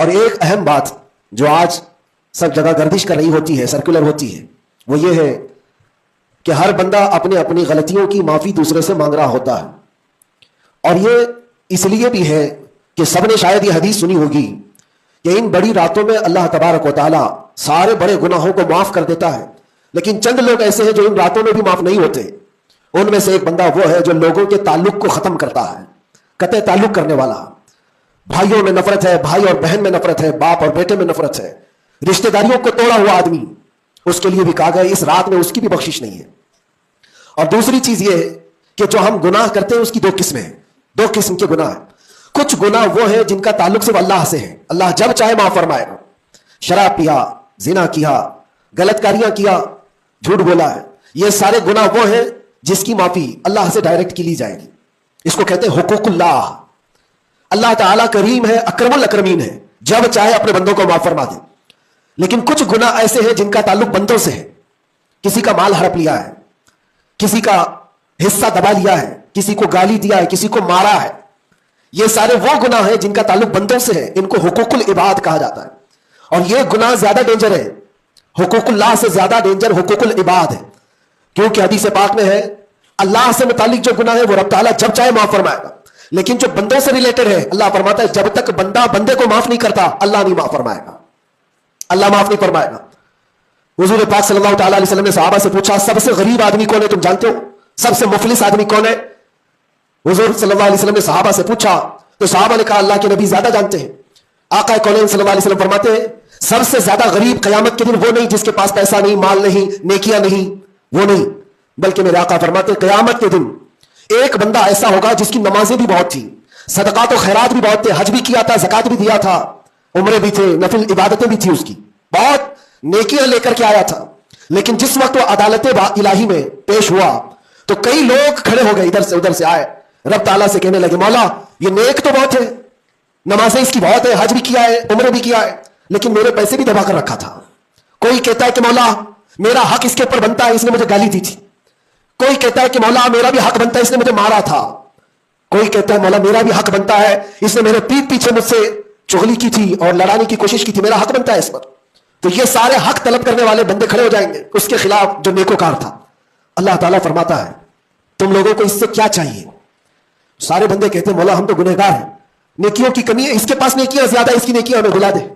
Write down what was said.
اور ایک اہم بات جو آج سب جگہ گردش کر رہی ہوتی ہے، سرکولر ہوتی ہے، وہ یہ ہے کہ ہر بندہ اپنے اپنی غلطیوں کی معافی دوسرے سے مانگ رہا ہوتا ہے. اور یہ اس لیے بھی ہے کہ سب نے شاید یہ حدیث سنی ہوگی کہ ان بڑی راتوں میں اللہ تبارک و تعالیٰ سارے بڑے گناہوں کو معاف کر دیتا ہے، لیکن چند لوگ ایسے ہیں جو ان راتوں میں بھی معاف نہیں ہوتے. ان میں سے ایک بندہ وہ ہے جو لوگوں کے تعلق کو ختم کرتا ہے، قطع تعلق کرنے والا. بھائیوں میں نفرت ہے، بھائی اور بہن میں نفرت ہے، باپ اور بیٹے میں نفرت ہے، رشتہ داریوں کو توڑا ہوا آدمی، اس کے لیے بھی کہا گیا اس رات میں اس کی بھی بخشش نہیں ہے. اور دوسری چیز یہ ہے کہ جو ہم گناہ کرتے ہیں اس کی دو قسمیں ہیں، دو قسم کے گناہ ہیں. کچھ گناہ وہ ہیں جن کا تعلق صرف اللہ سے ہے، اللہ جب چاہے معاف فرمائے گا. شراب پیا، زنا کیا، غلط کاریاں کیا، جھوٹ بولا ہے، یہ سارے گناہ وہ ہیں جس کی معافی اللہ سے ڈائریکٹ کی لی جائے گی. اس کو کہتے ہیں حقوق اللہ. اللہ تعالیٰ کریم ہے، اکرم الاکرمین ہے، جب چاہے اپنے بندوں کو معاف فرما دے. لیکن کچھ گناہ ایسے ہیں جن کا تعلق بندوں سے ہے. کسی کا مال ہڑپ لیا ہے، کسی کا حصہ دبا لیا ہے، کسی کو گالی دیا ہے، کسی کو مارا ہے، یہ سارے وہ گناہ ہیں جن کا تعلق بندوں سے ہے. ان کو حقوق العباد کہا جاتا ہے. اور یہ گناہ زیادہ ڈینجر ہے، حقوق اللہ سے زیادہ ڈینجر حقوق العباد ہے. کیونکہ حدیث پاک میں ہے اللہ سے متعلق جو گناہ ہے وہ رب تعالیٰ جب چاہے معاف فرمائے گا، لیکن جو بندوں سے ریلیٹڈ ہے اللہ فرماتا ہے جب تک بندہ بندے کو معاف نہیں کرتا اللہ نہیں معاف فرمائے گا، اللہ معاف نہیں فرمائے گا. حضور پاک صلی اللہ تعالیٰ علیہ وسلم نے صحابہ سے پوچھا سب سے غریب آدمی کون ہے تم جانتے ہو؟ سب سے مفلس آدمی کون ہے؟ حضور صلی اللہ علیہ وسلم نے صحابہ سے پوچھا تو صحابہ نے کہا اللہ کے نبی زیادہ جانتے ہیں. آقا کونین صلی اللہ علیہ وسلم فرماتے ہیں سب سے زیادہ غریب قیامت کے دن وہ نہیں جس کے پاس پیسہ نہیں، مال نہیں، نیکیاں نہیں، وہ نہیں، بلکہ میرے آقا فرماتے ہیں قیامت کے دن ایک بندہ ایسا ہوگا جس کی نمازیں بھی بہت تھی، صدقات و خیرات بھی بہت تھے، حج بھی کیا تھا، زکات بھی دیا تھا، عمرے بھی تھے، نفل عبادتیں بھی تھی، اس کی بہت نیکیاں لے کر کے آیا تھا. لیکن جس وقت وہ عدالت الہی میں پیش ہوا تو کئی لوگ کھڑے ہو گئے، ادھر سے ادھر سے آئے، رب تعالیٰ سے کہنے لگے مولا یہ نیک تو بہت ہے، نمازیں اس کی بہت ہے، حج بھی کیا ہے، عمرے بھی کیا ہے، لیکن میرے پیسے بھی دبا کر رکھا تھا. کوئی کہتا ہے کہ مولا میرا حق اس کے اوپر بنتا ہے، اس نے مجھے گالی دی تھی. کوئی کہتا ہے کہ مولا میرا بھی حق بنتا ہے، اس نے مجھے مارا تھا. کوئی کہتا ہے مولا میرا بھی حق بنتا ہے، اس نے میرے پیٹھ پیچھے مجھ سے چغلی کی تھی اور لڑانے کی کوشش کی تھی، میرا حق بنتا ہے اس پر. تو یہ سارے حق طلب کرنے والے بندے کھڑے ہو جائیں گے اس کے خلاف جو نیکوکار تھا. اللہ تعالیٰ فرماتا ہے تم لوگوں کو اس سے کیا چاہیے؟ سارے بندے کہتے ہیں مولا ہم تو گنہگار ہیں، نیکیوں کی کمی ہے، اس کے پاس نیکیاں زیادہ، اس کی نیکیاں ہمیں بلا دے.